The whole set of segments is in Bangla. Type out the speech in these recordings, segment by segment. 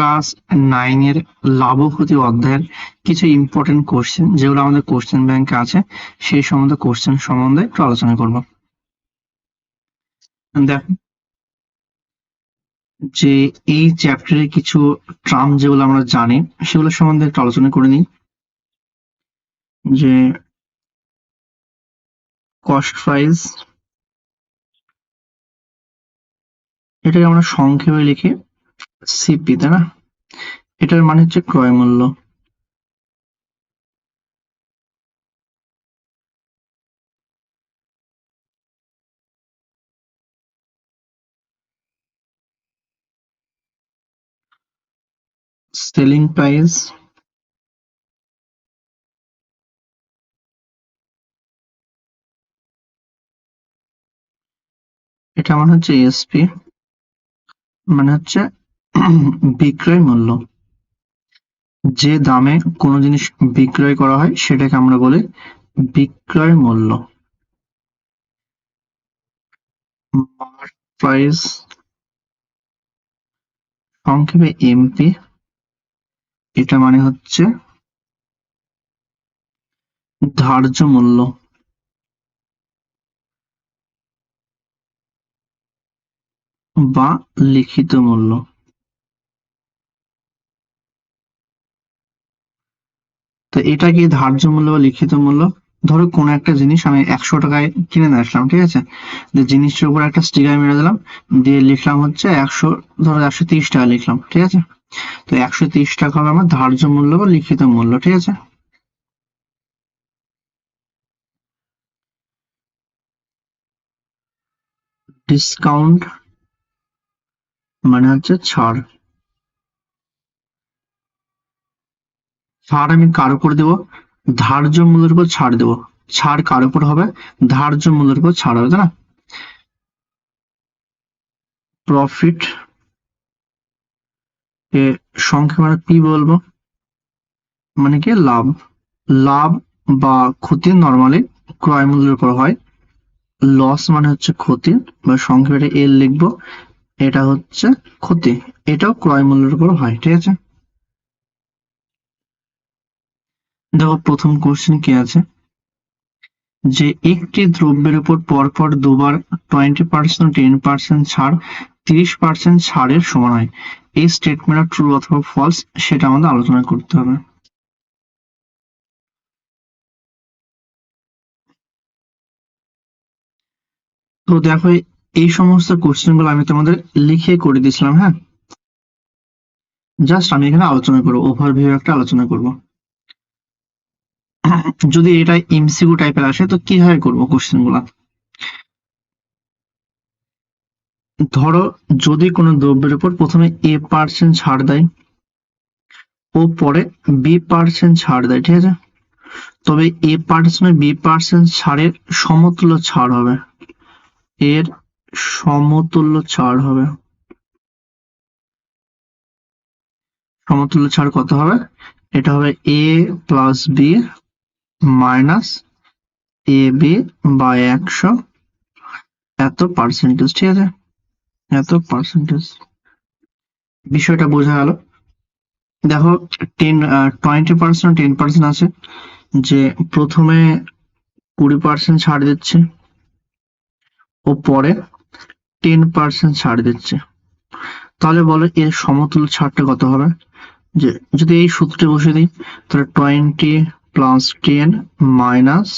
ক্লাস 9 এর লাভ ও ক্ষতি অধ্যায়ের কিছু ইম্পর্টেন্ট কোশ্চেন যেগুলো আমাদের কোশ্চেন ব্যাংকে আছে সেই সম্বন্ধে কোশ্চেন সম্বন্ধে একটু আলোচনা করব। দেখো যে এই চ্যাপ্টারে কিছু টার্ম যেগুলো আমরা জানি সেগুলো সম্বন্ধে একটু আলোচনা করে নিই। যে কস্ট প্রাইস, এটাকে আমরা সংক্ষেপে লিখি সিপি, তাই না? এটার মানে হচ্ছে ক্রয় মূল্য। সেলিং প্রাইস, এটা মানে হচ্ছে এসপি, মানে হচ্ছে বিক্রয় মূল্য। যে দামে কোনো জিনিস বিক্রয় করা হয় সেটাকে আমরা বলি বিক্রয় মূল্য। মার্ক প্রাইস, সংক্ষেপে এমপি, এটা মানে হচ্ছে ধার্য মূল্য বা লিখিত মূল্য। তো এটা কি ধার্য মূল্য বা লিখিত মূল্য? ধরো কোনো একটা জিনিস আমি 100 টাকায় কিনে নিয়ে আসলাম, ঠিক আছে? যে জিনিসটার উপর একটা স্টিকার মেরে দিলাম, দিয়ে লিখলাম হচ্ছে 100, ধরো 130 টাকা লিখলাম, ঠিক আছে? তো 130 টাকা হবে আমার ধার্য মূল্য বা লিখিত মূল্য, ঠিক আছে? ডিসকাউন্ট মানে হচ্ছে ছাড়। ছাড় আমি কার উপর দেবো? ধার্য মূল্যের উপর ছাড় দেবো। ছাড় কার উপর হবে? ধার্য মূল্যের উপর ছাড় হবে, তাই না? প্রফিট এ সংখ্যা মানে পি বলবো, মানে কি লাভ। লাভ বা ক্ষতি নরমালি ক্রয় মূল্যের উপর হয়। লস মানে হচ্ছে ক্ষতি, বা সংখ্যাটা এল লিখবো, এটা হচ্ছে ক্ষতি, এটাও ক্রয় মূল্যের উপর হয়, ঠিক আছে? দেখো প্রথম কোশ্চেন কি আছে, যে একটি দ্রব্যের উপর পরপর দুবার 20%, 10% ছাড়, 30% ছাড়ের সমান হয়। এই স্টেটমেন্ট ট্রু অথবা ফলস সেটা আমাদের আলোচনা করতে হবে। তো দেখো এই সমস্ত কোশ্চেন গুলো আমি তোমাদের লিখে করে দিয়েছিলাম, হ্যাঁ? জাস্ট আমি এখানে আলোচনা করবো, ওভারভিউ একটা আলোচনা করব। যদি এটা এমসিকিউ টাইপের আসে তো কিভাবে করবো কোশ্চেন গুলা? ধরো যদি কোনো দ্রব্যের উপর প্রথমে A% ছাড় দেয় ও পরে B% ছাড় দেয়, ঠিক আছে? তবে A% B% ছাড়ের সমতুল্য ছাড় হবে, এর সমতুল্য ছাড় হবে। সমতুল্য ছাড় কত হবে? এটা হবে A plus B minus A B by 100 এত পার্সেন্টেজ, ঠিক আছে? এত পার্সেন্টেজ। বিষয়টা বোঝা গেল? দেখো 20%, 10% আছে, যে প্রথমে 20% ছাড় দিচ্ছে ও পরে 10% ছাড় দিচ্ছে। তাহলে বলো এর সমতুল্য ছাড়টা কত হবে? যে যদি এই সূত্রে বসে দিই, তাহলে 20 প্লাস 10 মাইনাস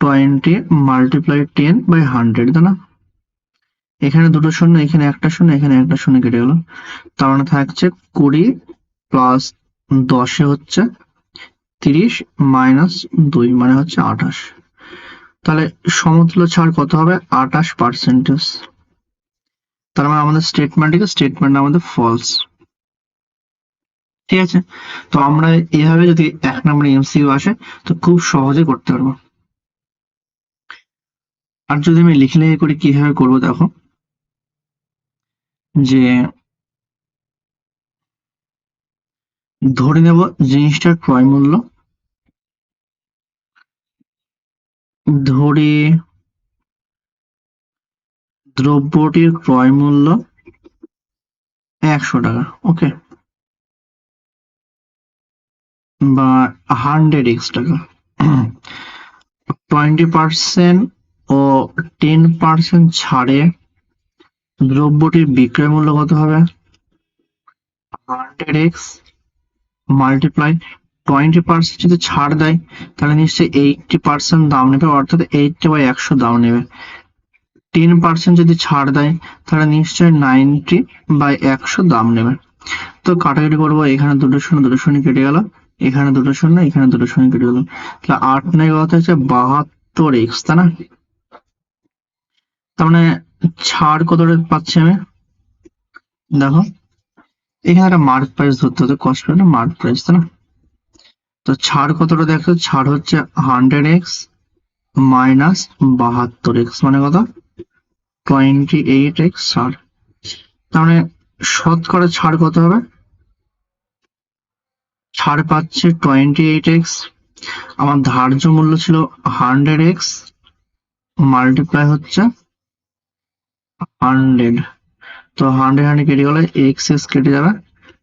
20 মাল্টিপ্লাই 10 বাই 100, তাই না? এখানে দুটো শূন্য, এখানে একটা শূন্য, এখানে একটা শূন্য কেটে গেল, তার মানে থাকছে 20 প্লাস 10 হচ্ছে 30 মাইনাস 2 মানে হচ্ছে 28। তাহলে সমতুল্য ছাড় কত হবে? 28%। তার মানে আমাদের স্টেটমেন্ট আমাদের ফলস, ঠিক আছে? তো আমরা এভাবে যদি 1 নম্বরে এমসিকিউ আসে তো খুব সহজে করতে পারবো। আর যদি আমি লিখে লিখে করি কিভাবে করবো, দেখো যে ধরে নেব জিনিসটার ক্রয় মূল্য, ধরি দ্রব্যটির ক্রয় মূল্য 100 টাকা, ওকে, বা 100x টাকা। 20% ও 10% ছাড়ে দ্রব্যটির বিক্রয় মূল্য কত হবে? 100x মাল্টিপ্লাই 20% যদি ছাড় দেয় তাহলে নিশ্চয়ই 80% দাম নেবে, অর্থাৎ 80/100 দাম নেবে। 10% যদি ছাড় দেয় তাহলে নিশ্চয়ই 90/100 দাম নেবে। তো কাটাকাটি করবো, এখানে দুটো শূন্য কেটে গেল, এখানে দুটো শূন্য, এখানে দুটো শূন্য কেটে গেল, তাহলে 8 9 কত হচ্ছে 72x, তাই না? তার মানে ছাড় কত পাচ্ছি আমি? দেখো এখানে একটা মার্ক প্রাইস ধরতে হতো, কষ্ট না মার্ক প্রাইস, তাই না? তো ছাড় কতটা দেখো, ছাড় হচ্ছে 100x মাইনাস 72x, মানে কত? 28x ছাড়। তার মানে শতকরা ছাড় কত হবে? ছাড় পাচ্ছে 28x, আমার ধার্য মূল্য ছিল 100x, মাল্টিপ্লাই হচ্ছে 100, তো 100 কেটে গেলে এক্স কেটে যাবে,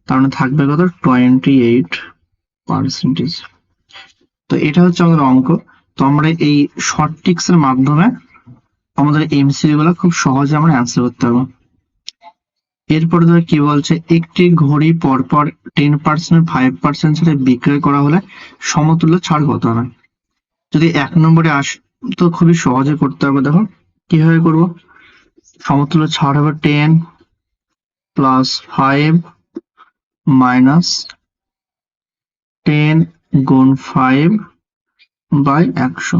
তার মানে থাকবে কত? 28%। তো এটা হচ্ছে আমাদের অঙ্ক। তো আমরা এই শর্ট ট্রিক্স এর মাধ্যমে আমাদের এমসিকিউ গুলো খুব সহজে আমরা অ্যান্সার করতে পারবো। এরপরে ধর কি বলছে, একটি ঘড়ি পরপর 10% 5% ছাড়ে বিক্রয় করা হলে সমতুল্য ছাড় কত হবে? যদি 1 নম্বরে আসে তো খুবই সহজে করতে হবে। দেখো কিভাবে করব, সমতুল্য ছাড় হবে 10 প্লাস 5 মাইনাস 10 গুণ 5/100,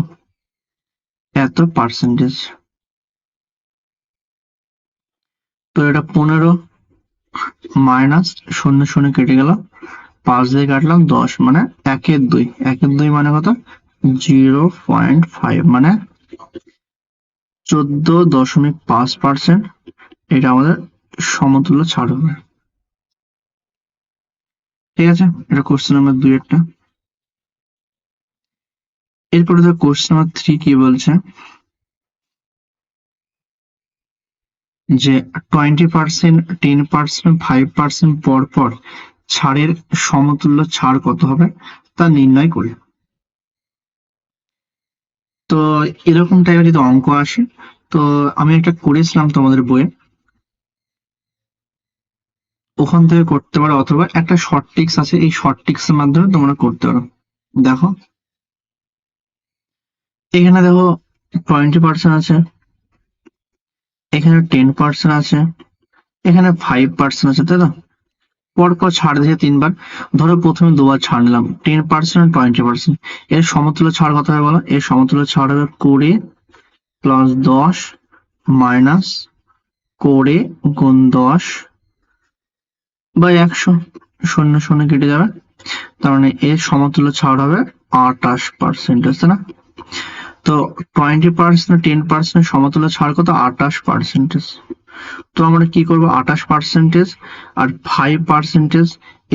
এত পার্সেন্টেজ। তো এটা 15 মাইনাস শূন্য শূন্য কেটে গেল, 5 দিয়ে কাটলাম 10, মানে 1/2, 1/2 মানে কত? 0.5, মানে 14.5%। এটা আমাদের সমতুল্য ছাড় হবে। ঠিক আছে, এটা কোশ্চেন নাম্বার 2 একটা। এরপরে দেখো কোশ্চেন নাম্বার 3 কি বলছে, যে 20% 10% 5% পর পর ছাড়ের সমতুল্য ছাড় কত হবে তা নির্ণয় করি। তো এরকম টাইপের যদি অঙ্ক আসে, তো আমি একটা করেছিলাম তোমাদের বইয়ে, ওখান থেকে করতে পারো, অথবা একটা শর্ট ট্রিক্স আছে, এই শর্ট ট্রিক্স এর মাধ্যমে তোমরা করতে পারো। দেখো এখানে দেখো 20% আছে, এখানে 10% আছে, এখানে 5% আছে, তাই না? পরপর ছাড় দিয়েছে 3 বার, ধরো প্রথমে 2 বার ছাড় নিলাম, 10% 20%, এর সমতুল্য ছাড় কত হবে বলো? এর সমতুল্য ছাড় হবে 20 প্লাস 10 মাইনাস 20 গুণ 10/100, শূন্য শূন্য কেটে যাবে, তার মানে এর সমতুল্য ছাড় হবে 28%, তাই না? তো 20% 10% সমতুল্য ছাড় কত? 28%। তো আমরা কি করব, 28% আর 5%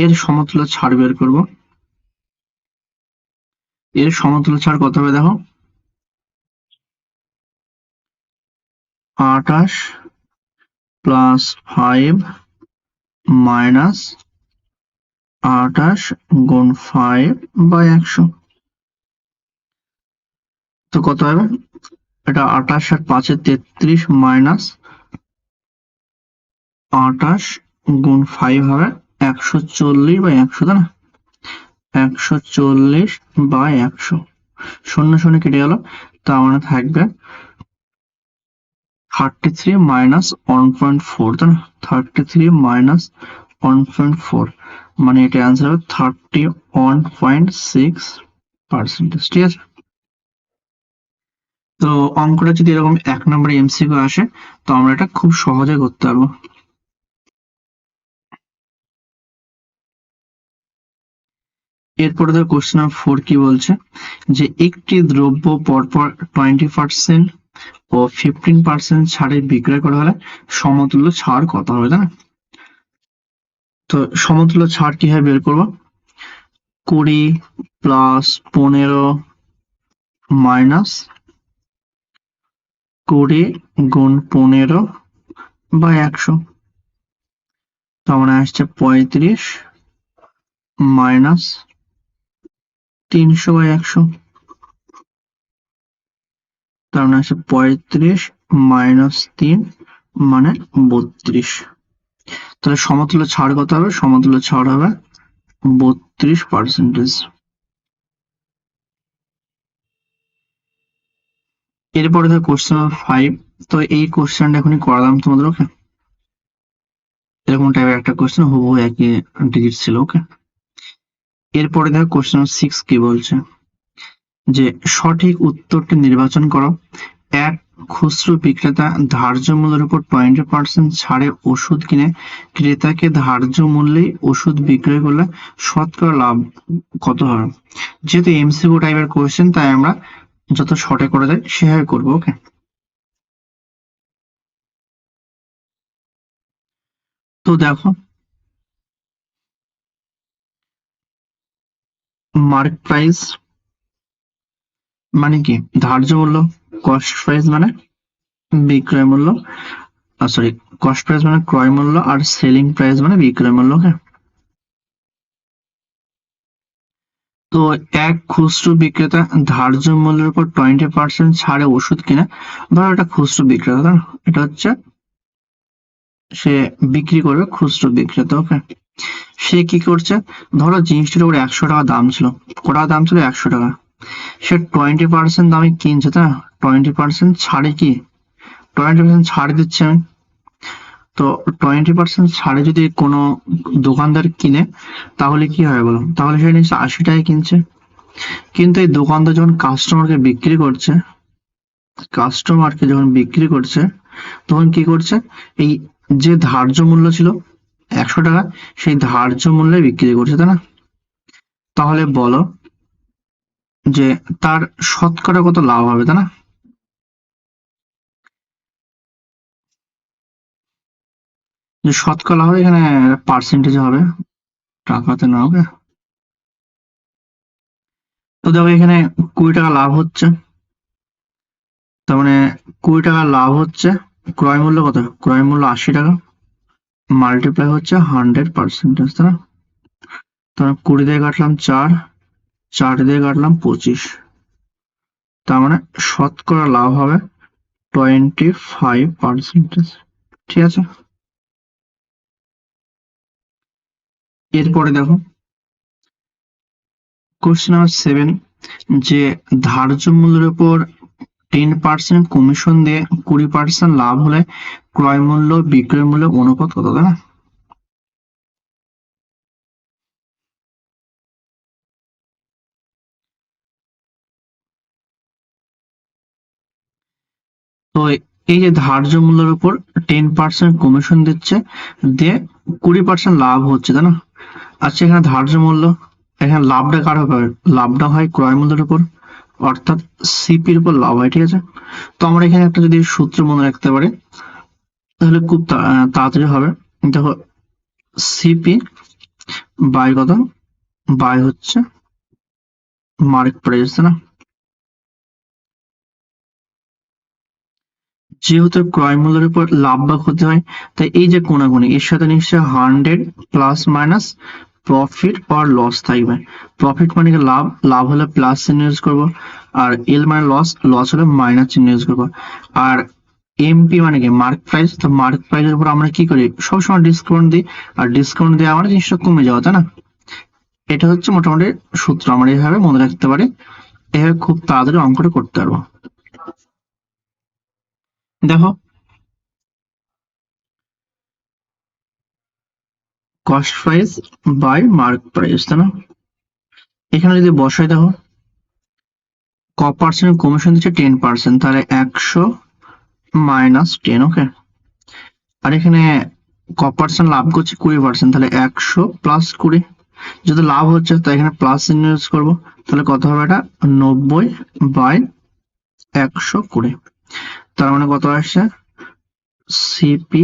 এর সমতুল্য ছাড় বের করব। এর সমতুল্য ছাড় কত হবে দেখো, 28 প্লাস 5 মাইনাস 28 গুণ 5/100, তো কত হবে? এটা 28 আর 5 33 মাইনাস 28 গুণ 5 হবে 140/100, তাই না? 140/100, শূন্য শূন্য কেটে গেল, তার মানে থাকবে 33 মাইনাস 1.4, তাই না? 33 মাইনাস 1.4, মানে এটা অ্যান্সার হবে 31.6%। ঠিক আছে, তো অঙ্কটা যদি এরকম 1 নম্বরে এমসিকিউ আসে তো আমরা এটা খুব সহজে করতে পারবো। এরপরে ধর কোশ্চেন নাম্বার 4 কি বলছে, যে একটি দ্রব্য পরপর 20% ও 15% ছাড়ে বিক্রয় করা হলে সমতুল্য ছাড় কত হবে, তাই না? তো সমতুল্য ছাড় কিভাবে বের করবো, 20 প্লাস 15 মাইনাস 20 গুণ 15/100, তার মানে আসছে 35 মাইনাস 300/100, তার মানে আসছে 35 মাইনাস 3 মানে 32। তাহলে সমতুল্য ছাড় কত হবে? সমতুল্য ছাড় হবে 32%। এরপরে ধর কোশ্চেন নাম্বার 5। তো এই কোশ্চেনটা এখনই করালাম তোমাদের, ওকে? এরকম টাইপের একটা কোশ্চেন, হুবহু একই ডিজিট ছিল, ওকে? এরপরে দেখো কোশ্চেন নাম্বার 6 কি বলছে, যে সঠিক উত্তরটি নির্বাচন করো। এক খুচরো বিক্রেতা ধার্য মূল্যের উপর 20% ছাড়ে ওষুধ কিনে ক্রেতাকে ধার্য মূল্যেই ওষুধ বিক্রয় করলে শতকরা লাভ কত হবে? যেহেতু এমসিকিউ টাইপের কোশ্চেন, তাই আমরা যত শর্টে করা যায় সেভাবে করবো, ওকে? তো দেখো, মার্ক প্রাইস মানে কি? ধার্য মূল্য। কস্ট প্রাইস মানে বিক্রয় মূল্য, সরি, কস্ট প্রাইস মানে ক্রয় মূল্য, আর সেলিং প্রাইস মানে বিক্রয় মূল্য, ওকে? তো এক খুচরো বিক্রেতা ধার্য মূল্যের উপর 20% ছাড়ে ওষুধ কিনে, ধরো এটা খুচরো বিক্রেতা, তাই না? এটা হচ্ছে সে বিক্রি করবে, খুচরো বিক্রেতা, ওকে? সে কি করছে, ধরো জিনিসটার উপর 100 টাকা দাম ছিল, কটা দাম ছিল? 100 টাকা। সে 20% দামে কিনছে, তাই না? 20% ছাড়ে কি, 20% ছাড় দিচ্ছে আমি। তো 20% ছাড়ে যদি কোনো দোকানদার কিনে, তাহলে কি হয় বলো? তাহলে সে নিশ্চয়ই 80 টাকায় কিনছে। কিন্তু এই দোকানদার যখন কাস্টমারকে বিক্রি করছে, তখন কি করছে, এই যে ধার্য মূল্য ছিল 100 টাকা, সেই ধার্য মূল্যে বিক্রি করছে, তাই না? তাহলে বলো যে তার শতকরা কত লাভ হবে, তাই না? যে শতকরা হবে, এখানে পার্সেন্টেজ হবে, টাকাতে না, ওকে? তো দেখো এখানে 20 টাকা লাভ হচ্ছে, তার মানে 20 টাকা লাভ হচ্ছে। ক্রয় মূল্য কত? ক্রয় মূল্য 80 টাকা, মাল্টিপ্লাই হচ্ছে 100%, তাই না? তার 20 দিয়ে কাটলাম 4, 4 দিয়ে কাটলাম 25, তার মানে শতকরা লাভ হবে 25%। ঠিক আছে? এরপরে দেখো কোশ্চেন নাম্বার 7, যে ধার্য মূল্যের উপর 10% কমিশন দিয়ে 20% লাভ হলে ক্রয় মূল্য বিক্রয় মূল্য অনুপাত কত, তাই না? তো এই যে ধার্য মূল্যের উপর 10% কমিশন দিচ্ছে, দিয়ে 20% লাভ হচ্ছে, তাই না? আচ্ছা, এখানে ধার্য মূল্য, এখানে লাভটা কার হবে? লাভটা হয় ক্রয় মূল্যের উপর, অর্থাৎ সিপির উপর লাভ হয়, ঠিক আছে? তো আমরা এখানে একটা যদি সূত্র মনে রাখতে পারি, তাহলে খুব তাড়াতাড়ি হবে। দেখো, সিপি বাই কত? বাই হচ্ছে মার্ক প্রাইস, তাই না? যেহেতু ক্রয় মূল্যের উপর লাভ বা ক্ষতি হয়, তাই এই যে কোণাগুণি, এর সাথে নিশ্চয়ই 100 প্লাস মাইনাস প্রফিট আর লস থাকবে। প্রফিট মানে কি লাভ, লাভ হলে প্লাস চিহ্ন ইউজ করবো, আর এল মানে লস, লস হলে মাইনাস চিহ্ন ইউজ করবো। আর এমপি মানে কি মার্ক প্রাইস, তো মার্ক প্রাইসের উপর আমরা কি করি, সবসময় ডিসকাউন্ট দিই, আর ডিসকাউন্ট দিয়ে আমার জিনিসটা কমে যাওয়া, তাই না? এটা হচ্ছে মোটামুটি সূত্র, আমরা এইভাবে মনে রাখতে পারি, এভাবে খুব তাড়াতাড়ি অঙ্কটা করতে পারবো। দেখো, cost price by mark price, তাই না? এখানে যদি বসাই, দেখো ক পার্সেন্ট কমিশন দিচ্ছে? 10%, তাহলে 100 মাইনাস 10, ওকে? আর এখানে ক পার্সেন্ট লাভ করছে? 20%, তাহলে 100 প্লাস 20। যদি লাভ হচ্ছে তাই এখানে প্লাস ইউজ করবো, তাহলে কত হবে? এটা 90/120। তার মানে কত আসছে? সিপি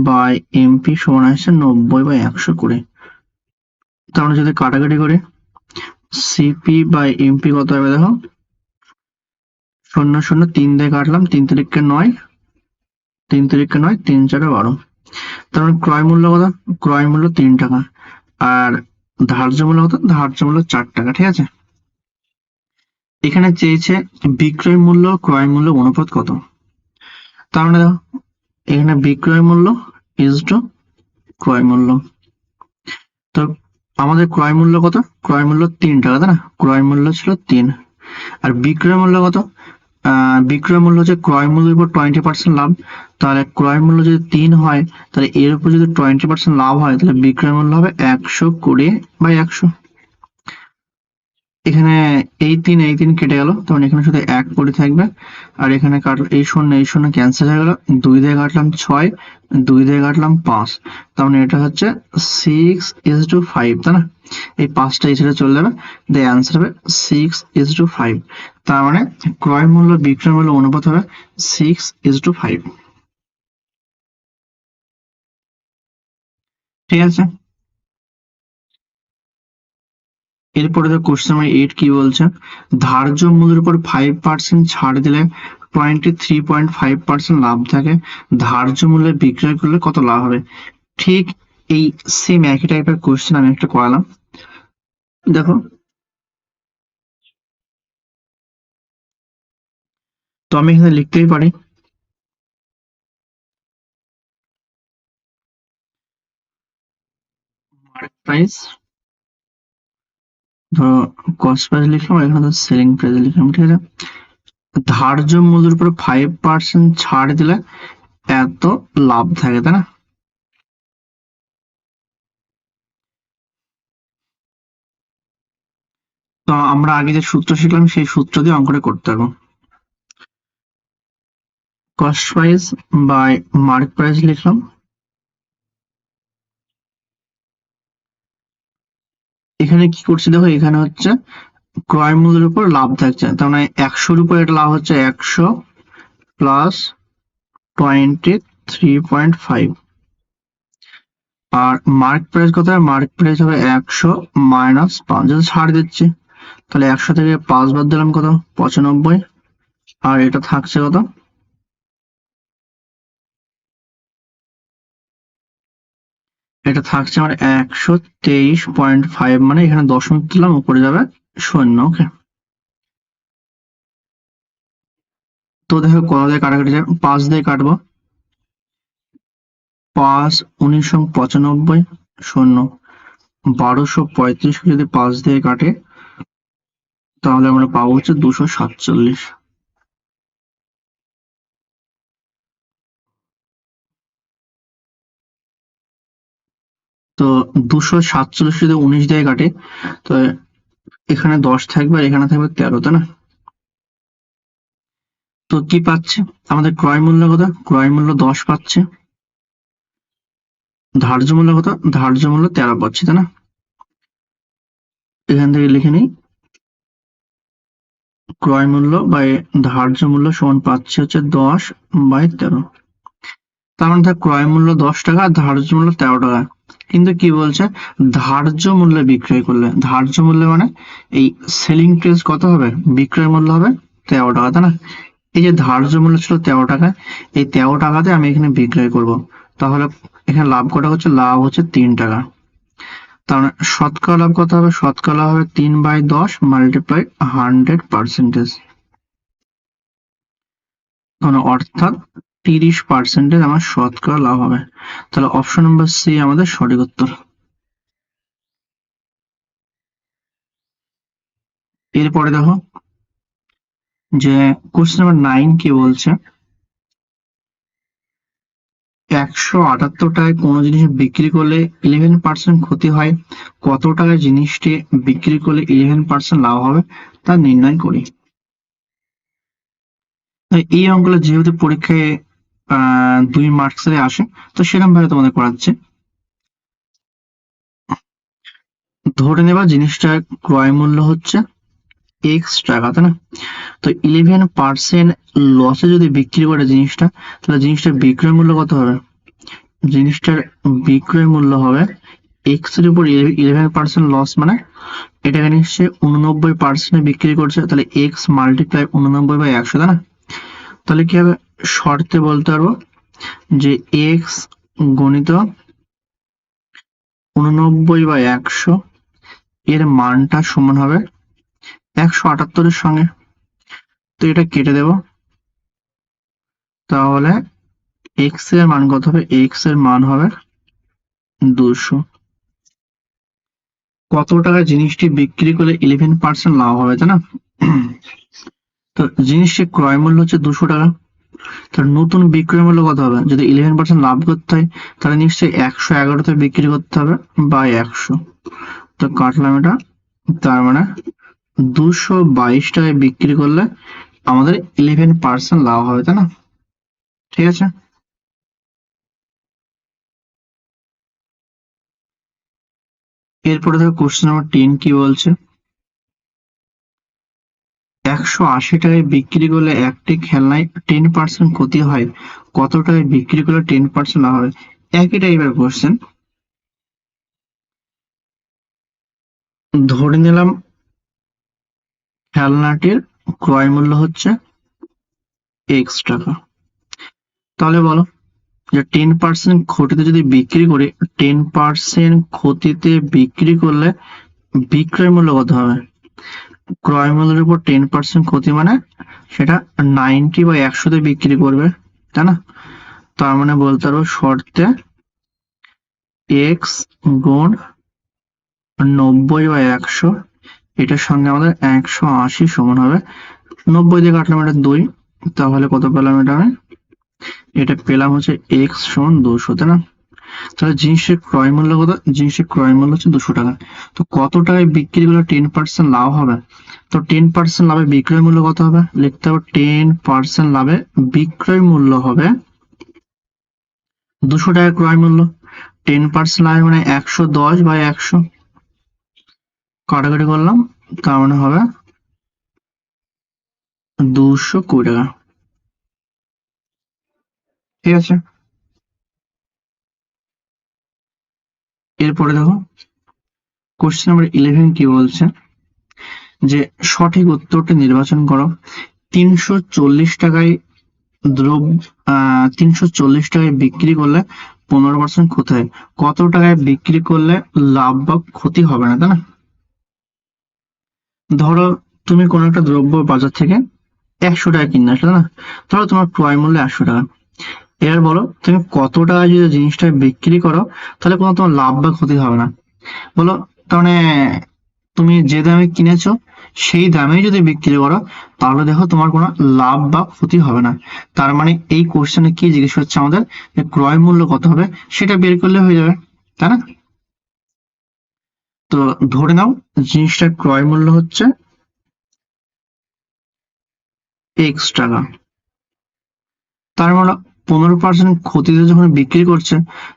বাই এমপি সমান আসছে 90/120। তার মানে যদি কাটাকাটি করি, সিপি বাই এমপি কত হবে? দেখো, 0 0 3 দিয়ে কাটলাম, 3 তারিখে 9, 3 তারিখে 9, 3 4 12, তার মানে ক্রয় মূল্য কত? ক্রয় মূল্য 3 টাকা। আর ধার্য মূল্য কত? ধার্য মূল্য 4 টাকা। ঠিক আছে, এখানে চেয়েছে বিক্রয় মূল্য ক্রয় মূল্য অনুপাত কত। তার মানে দেখো এখানে বিক্রয় মূল্য ইজ টু ক্রয় মূল্য। তো আমাদের ক্রয় মূল্য কত? ক্রয় মূল্য 3 টাকা, তাই না? ক্রয় মূল্য ছিল 3। আর বিক্রয় মূল্য কত? বিক্রয় মূল্য হচ্ছে ক্রয় মূল্যের উপর 20% লাভ। তাহলে ক্রয় মূল্য যদি 3 হয়, তাহলে এর উপর যদি 20% লাভ হয়, তাহলে বিক্রয় মূল্য হবে 120/100। এখানে এই 3 কেটে গেল, তখন এখানে শুধু 1 পড়ে থাকবে। আর এখানে কাটলো এই শূন্য ক্যান্সেল হয়ে গেল। 2 দিয়ে কাটলাম 6, 2 দিয়ে কাটলাম 5। তার মানে এটা হচ্ছে 6:5, তাই না? এই 5টা এই সাইডে চলে যাবে, the answer হবে 6:5। তার মানে ক্রয় মূল্য বিক্রয় মূল্য অনুপাত হবে 6:5। ঠিক আছে, এরপরে দেখো কোশ্চেন নাম্বার 8 কি বলছে, ধার্য মূল্যের উপর 5% ছাড় দিলে 23.5% লাভ থাকে, ধার্য মূল্যে বিক্রয় করলে কত লাভ হবে। ঠিক এই সেম একই টাইপের কোশ্চেন আমি একটা করালাম। দেখো, তো আমি এখানে লিখতেই পারি মার্কেট প্রাইস, ধরো কস্ট প্রাইস লিখলাম, আর এখানে সেলিং প্রাইস লিখলাম। ঠিক আছে, ধার্য মূল্যের উপর 5% ছাড় দিলে এত লাভ থাকে, তাই না? তো আমরা আগে যে সূত্র শিখলাম সেই সূত্র দিয়ে অঙ্কটা করতে পারবো। Cost price by market price লিখলাম। এখানে কি করছি দেখো, এখানে হচ্ছে ক্রয় মূল্যের উপর লাভ থাকছে, তার মানে 100-র উপর এটা লাভ হচ্ছে 100 প্লাস 23.5। আর মার্কেট প্রাইস কত হবে? মার্কেট প্রাইস হবে 100 মাইনাস 5, যদি ছাড় দিচ্ছি তাহলে 100 থেকে 5 বাদ দিলাম কত? 95। আর এটা থাকছে কত? এটা থাকছে আমার 123.5, মানে এখানে দশমিক দিলাম, উপরে যাবে শূন্য। ওকে, তো দেখো কত দিয়ে কাটাকাটি যায়, 5 দিয়ে কাটবো, 5 1995 শূন্য, 1235 যদি 5 দিয়ে কাটে তাহলে আমরা পাবো হচ্ছে 247। তো 247 যদি 19 দিয়ে কাটে, তো এখানে 10 থাকবে আর এখানে থাকবে 13, তাই না? তো কি পাচ্ছে আমাদের ক্রয় মূল্য কত? ক্রয় মূল্য 10 পাচ্ছে। ধার্য মূল্য কত? ধার্য মূল্য 13 পাচ্ছি, তাই না? এখান থেকে লিখে নিই, ক্রয় মূল্য বাই ধার্য মূল্য সমান পাচ্ছি হচ্ছে 10/13। তার মানে ক্রয় মূল্য 10 টাকা আর ধার্য মূল্য 13 টাকা। কিন্তু কি বলছে, ধার্য মূল্যে বিক্রয় করলে, ধার্য মূল্যে মানে এই সেলিং প্রাইস কত হবে? বিক্রয় মূল্য হবে 13 টাকা, তাই না? এই যে ধার্য মূল্য ছিল 13 টাকা, এই 13 টাকাতে আমি এখানে বিক্রয় করব, তাহলে এখানে লাভ কত হচ্ছে? লাভ হচ্ছে 3 টাকা। তার মানে শতকরা লাভ কত হবে? শতকরা লাভ হবে 3/10 মাল্টিপ্লাই 100%। মানে অর্থাৎ 30% আমার শতকরা লাভ হবে। তাহলে অপশন নাম্বার সি আমাদের সঠিক উত্তর। এরপরে দেখো যে কোশ্চেন নাম্বার 9 কি বলছে, 178 টাকায় কোনো জিনিস বিক্রি করলে 11% ক্ষতি হয়, কত টাকায় জিনিসটি বিক্রি করলে 11% লাভ হবে তা নির্ণয় করি। এই অঙ্কগুলো যেহেতু পরীক্ষায় 2 মার্কসের আসে, তো সেরকম ভাবে তোমাদের করাচ্ছে। ধরে নেবা জিনিসটার ক্রয় মূল্য হচ্ছে x টাকা, তাই না? তো 11% লসে যদি বিক্রি করে জিনিসটা, তাহলে জিনিসটার বিক্রয় মূল্য কত হবে? জিনিসটার বিক্রয় মূল্য হবে x এর উপর 11% লস, মানে এটাকে নিশ্চয়ই 89% বিক্রি করছে, তাহলে x মাল্টিপ্লাই 89/100, তাই না? তাহলে কি হবে, শর্তে বলতে পারবো যে x গণিত 89/100 এর মানটা সমান হবে 178 সঙ্গে। তো এটা কেটে দেব, তাহলে এক্স এর মান কত হবে? এক্স এর মান হবে 200। কত টাকা জিনিসটি বিক্রি করলে 11% লাভ হবে, তাই না? তো জিনিসটির ক্রয় মূল্য হচ্ছে 200 টাকা। তার নতুন বিক্রয় মূল্য কত হবে? যদি 11% লাভ করতে হয় তাহলে নিশ্চয়ই 111 বিক্রি করতে হবে বাই 100। তো কাটলাম এটা, তার মানে 222 টাকায় বিক্রি করলে আমাদের 11% লাভ হবে, তাই না? ঠিক আছে। এরপরে দেখো কোশ্চেন নাম্বার 10 কি বলছে, 180 টাকায় বিক্রি করলে একটি খেলনায় 10% ক্ষতি হয়, কত টাকায় বিক্রি করলে 10% লাভ হবে? একই টাইপের কোশ্চেন। ধরে নিলাম খেলনাটির ক্রয় মূল্য হচ্ছে এক্স টাকা। তাহলে বলো যে 10% ক্ষতিতে যদি বিক্রি করি, 10% ক্ষতিতে বিক্রি করলে বিক্রয় মূল্য কত হবে? ক্রয় মূল্যের উপর 10% ক্ষতি মানে সেটা 90/100 বিক্রি করবে, তাই না? তার মানে বলতে পারবো শর্তে এক্স গুণ 90/100, এটার সঙ্গে আমাদের 180 সমান হবে 90 দিয়ে কাটলাম এটা 2, তাহলে কত পেলাম? এটা পেলাম হচ্ছে এক্স সমান 200, তাই না? তাহলে জিনিসের ক্রয় মূল্য কত? জিনিসের ক্রয় মূল্য হচ্ছে 200 টাকা। তো কত টাকায় বিক্রি করলে 10% লাভ হবে? তো 10% লাভে বিক্রয় মূল্য কত হবে? লিখতে হবে 10% লাভে বিক্রয় মূল্য হবে 200 টাকা ক্রয় মূল্য। 10% লাভে মানে 110/100, কাটাকাটি করলাম, তার মানে হবে 220 টাকা। ঠিক আছে। এরপরে দেখো কোশ্চেন নাম্বার 11 কি বলছে, যে সঠিক উত্তরটি নির্বাচন করো। 340 টাকায় 340 টাকায় বিক্রি করলে 15% ক্ষতি হয়, কত টাকায় বিক্রি করলে লাভ বা ক্ষতি হবে না, তাই না? ধরো তুমি কোনো একটা দ্রব্য বাজার থেকে 100 টাকা কিনে আসলে, না? ধরো তোমার ক্রয় মূল্য 100 টাকা। এবার বলো তুমি কত টাকা যদি জিনিসটা বিক্রি করো তাহলে কোনো তোমার লাভ বা ক্ষতি হবে না, বলো। তার মানে তুমি যে দামে কিনেছো সেই দামেই যদি বিক্রি করো তাহলে দেখো তোমার কোনো লাভ বা ক্ষতি হবে না। তার মানে এই কোশ্চেনে কি জিজ্ঞেস হচ্ছে আমাদের, যে ক্রয় মূল্য কত হবে সেটা বের করলে হয়ে যাবে, তাই না? তো ধরে নাও জিনিসটার ক্রয় মূল্য হচ্ছে এক্স টাকা, তার মানে 15% ক্ষতিতে যখন বিক্রি করছে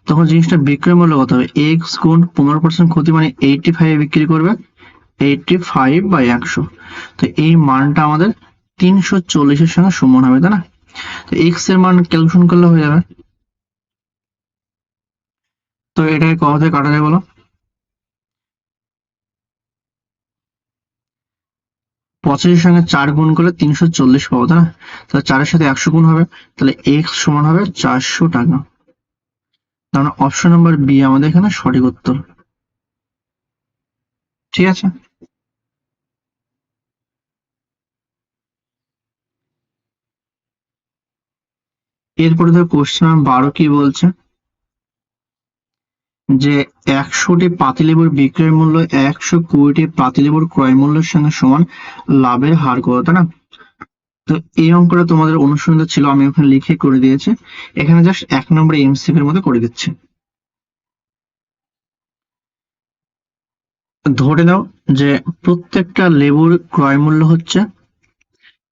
তখন জিনিসটা বিক্রয় মূল্য কত হবে? এক্স গুণ 15% ক্ষতি মানে 85 বিক্রি করবে, 85/100। তো এই মানটা আমাদের 340 সঙ্গে সমান হবে, তাই না? তো এক্স এর মান ক্যালকুলেশন করলে হয়ে যাবে। তো এটাকে কত থেকে কাটা যায় বলো? 85 সঙ্গে 4 গুণ করলে 340 পাবো, তাই না? তাহলে 4 এর সাথে 100 গুণ হবে, তাহলে এক্স সমান হবে 400 টাকা। তার মানে অপশন নাম্বার বি আমাদের এখানে সঠিক উত্তর। ঠিক আছে। এরপরে ধর কোশ্চেন নাম্বার 12 কি বলছে, যে 100টি পাতিলেবুর বিক্রয় মূল্য 120টি পাতিলেবুর ক্রয় মূল্যের সঙ্গে সমান, লাভের হার কত, তাই না? তো এই অঙ্কটা তোমাদের অনুশীলনে ছিল, আমি ওখানে লিখে করে দিয়েছি, এখানে জাস্ট 1 নম্বরে এমসিকিউ এর মতো করে দিচ্ছি। ধরে নাও যে প্রত্যেকটা লেবুর ক্রয় মূল্য হচ্ছে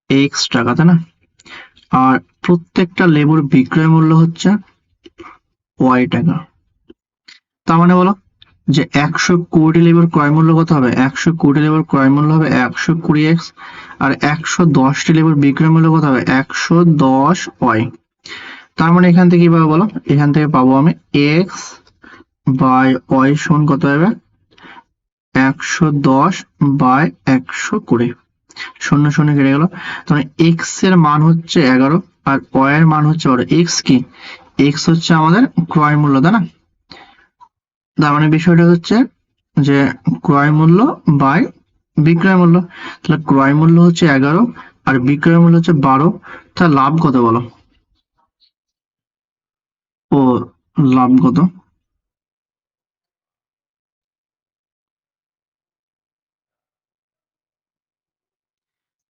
এক্স টাকা, তাই না? আর প্রত্যেকটা লেবুর বিক্রয় মূল্য হচ্ছে ওয়াই টাকা। তার মানে বলো যে 120 লেবুর ক্রয় মূল্য কত হবে? 120 লেবুর ক্রয় মূল্য হবে 120x, আর 110টি লেবুর বিক্রয় মূল্য কত হবে? 110 ওয়াই। তার মানে এখান থেকে কি পাবো বলো? এখান থেকে পাবো আমি এক্স বাই ওয়াই সমান কত হবে? 110/120, শূন্য শূন্য কেটে গেল। তাহলে এক্স এর মান হচ্ছে 11 আর ওয়াই এর মান হচ্ছে 12। এক্স কি? এক্স হচ্ছে আমাদের ক্রয় মূল্য, তাই না? তার মানে বিষয়টা হচ্ছে যে ক্রয় মূল্য বাই বিক্রয় মূল্য। তাহলে ক্রয় মূল্য হচ্ছে 11 আর বিক্রয় মূল্য হচ্ছে 12। তাহলে লাভ কত বলো? ও, লাভ কত?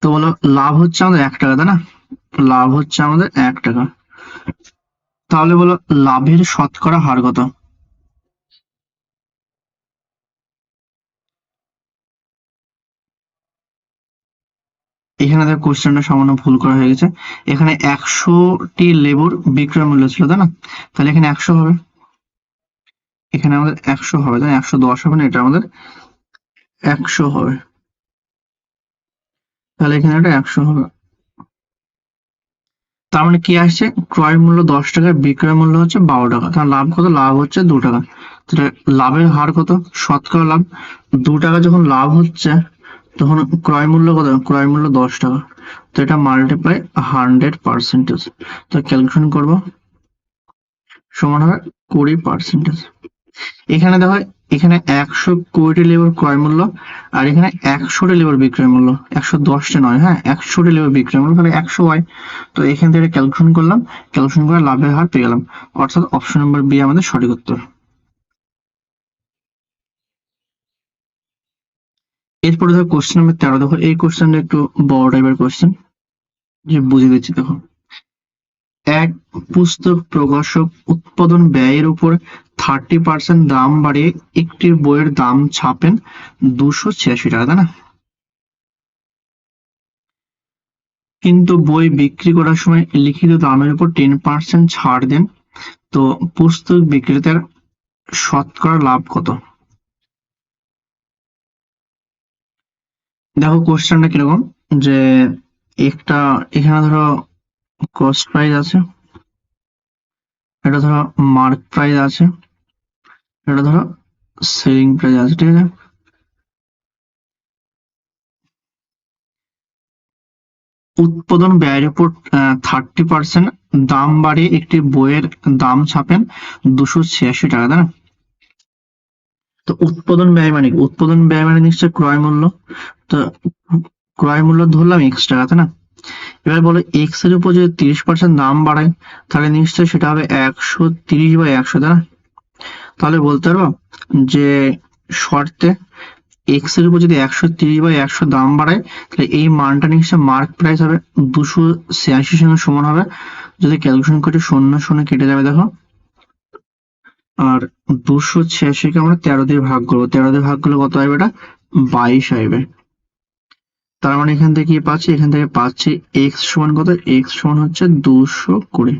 তো বলো, লাভ হচ্ছে আমাদের 1 টাকা, তাই না? লাভ হচ্ছে আমাদের 1 টাকা। তাহলে বলো লাভের শতকরা হার কত? এখানে দেখো কোশ্চেনটা সামান্য ভুল করা হয়ে গেছে। এখানে 100টি লেবুর বিক্রয় মূল্য ছিল, তাই না? তাহলে এখানে 100 হবে, এখানে আমাদের 100 হবে, তাই 110 হবে না, এটা আমাদের 100 হবে। তাহলে এখানে এটা 100 হবে। তার মানে কি আসছে, ক্রয় মূল্য 10 টাকা, বিক্রয় মূল্য হচ্ছে 12 টাকা। তাহলে লাভ কত? লাভ হচ্ছে 2 টাকা। তাহলে লাভের হার কত? শতকরা লাভ। 2 টাকা যখন লাভ হচ্ছে তখন ক্রয় মূল্য কত? ক্রয় মূল্য 10 টাকা। তো এটা মাল্টিপ্লাই 100%। তো ক্যালকুলেশন করব, সমান হবে 20%। এখানে দেখো, এখানে 120টি লেবুর ক্রয় মূল্য আর এখানে 100টি লেবুর বিক্রয় মূল্য, 110টা নয়, হ্যাঁ 100টি লেবুর বিক্রয় মূল্য, তাহলে 100 হয়। তো এখান থেকে ক্যালকুলেশন করলাম, ক্যালকুলেশন করে লাভের হার পেয়ে গেলাম। অর্থাৎ অপশন নাম্বার বি আমাদের সঠিক উত্তর। এরপরে দেখো কোশ্চেন নাম্বার 13। দেখো এই কোশ্চেনটা একটু বড় টাইপের কোশ্চেন, যে বুঝে দিচ্ছি। দেখো, এক পুস্তক প্রকাশক উৎপাদন ব্যয়ের উপর 30% দাম বাড়িয়ে একটি বইয়ের দাম ছাপেন 286 টাকা, তাই না? কিন্তু বই বিক্রি করার সময় লিখিত দামের উপর 10% ছাড় দেন। তো পুস্তক বিক্রেতার শতকরা লাভ কত? দেখো কোশ্চেনটা কিরকম, যে একটা এখানে ধরো কস্ট প্রাইস আছে, এটা ধরো মার্ক প্রাইস আছে, এটা ধরো সেলিং প্রাইস আছে, ঠিক আছে? উৎপাদন ব্যয়ের উপর 30% দাম বাড়িয়ে একটি বইয়ের দাম ছাপেন 286 টাকা, তাই না? তো উৎপাদন ব্যয় মানে কি? উৎপাদন ব্যয় মানে নিশ্চয়ই ক্রয় মূল্য। তো ক্রয় মূল্য ধরলাম x টাকা, তাই না? এবার বলো x এর উপর যদি 30% দাম বাড়ায় তাহলে নিশ্চয়ই সেটা হবে 130/100, তাই না? তাহলে বলতে পারবো যে শর্তে x এর উপর যদি 130/100 দাম বাড়ায় তাহলে এই মানটা নিশ্চয়ই মার্ক প্রাইস হবে 286 সঙ্গে সমান হবে। যদি ক্যালকুলেশন করি, শূন্য শূন্য কেটে যাবে দেখো, আর 286 কে আমরা 13 দিয়ে ভাগ করবো, 13 দিয়ে ভাগ করলে কত আসবে? এটা 22 আসবে। তার মানে এখান থেকে কি পাচ্ছি? এখান থেকে পাচ্ছি x সমান কত? x সমান হচ্ছে 220।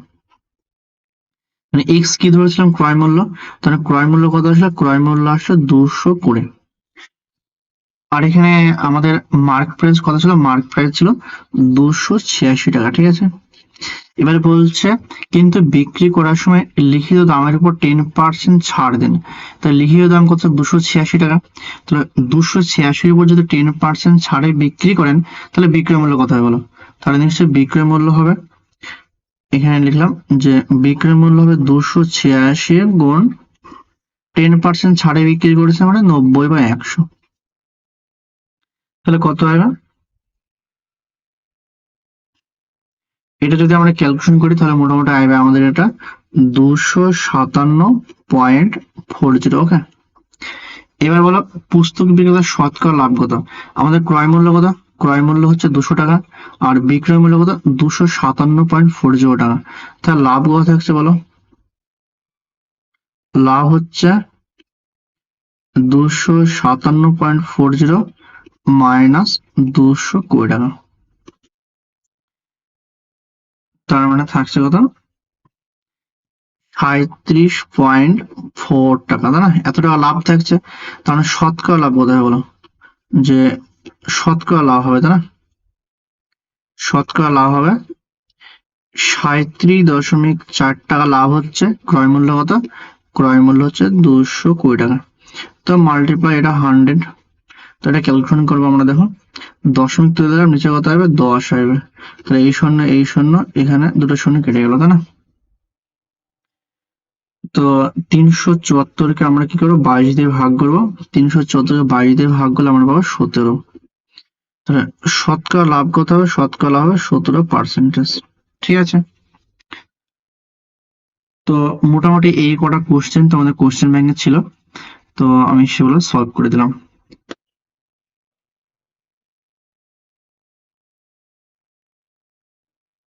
মানে x কি ধরেছিলাম? ক্রয় মূল্য। তাহলে ক্রয় মূল্য কত আসলে? ক্রয় মূল্য আসলে 220। আর এখানে আমাদের মার্ক প্রাইস কত ছিল? মার্ক প্রাইস ছিল 286 টাকা, ঠিক আছে? এবারে বলছে কিন্তু বিক্রি করার সময় লিখিত দামের উপর 10% ছাড় দেন। তাহলে লিখিত দাম কত? 286 টাকা। তাহলে 286 উপর যদি 10% ছাড়ে বিক্রি করেন তাহলে বিক্রয় মূল্য কত হবে বলো? তাহলে নিশ্চয়ই বিক্রয় মূল্য হবে, এখানে লিখলাম যে বিক্রয় মূল্য হবে 286 গুণ 10% ছাড়ে বিক্রি করেছে মানে 90/100। তাহলে কত হবে? এটা যদি আমরা ক্যালকুলেশন করি তাহলে মোটামুটি আসবে আমাদের এটা 257.40। ওকে, এবার বলো পুস্তক বিক্রেতার শতকরা লাভ কত? আমাদের ক্রয় মূল্য কত? ক্রয় মূল্য হচ্ছে 200 টাকা আর বিক্রয় মূল্য কত? 257.40 টাকা। তাহলে লাভ কত থাকছে বলো? লাভ হচ্ছে 257.40 মাইনাস 220 টাকা। তার মানে থাকছে কত? 37.4 টাকা, তাই না? এত টাকা লাভ থাকছে। তার মানে শতকরা লাভ কত হবে বলো? যে শতকরা লাভ হবে, তাই না? শতকরা লাভ হবে 37.4 টাকা লাভ হচ্ছে। ক্রয় মূল্য কত? ক্রয় মূল্য হচ্ছে 220 টাকা। তো মাল্টিপ্লাই এটা 100। তো এটা ক্যালকুলেশন করবো আমরা। দেখো দশমিক তুলে দিলাম, নিচে কত হবে? 10 আসবে। তাহলে এই শূন্য এখানে দুটো শূন্য কেটে গেল, তাই না? তো 374-কে আমরা কি করবো 22 দিয়ে ভাগ করবো, 374-কে 22 দিয়ে ভাগ করলে আমরা পাবো 17। তাহলে শতকরা লাভ কত হবে? শতকরা লাভ হবে 17%। ঠিক আছে, তো মোটামুটি এই কটা কোশ্চেন তোমাদের কোশ্চেন ব্যাংকে ছিল, তো আমি সেগুলো সলভ করে দিলাম।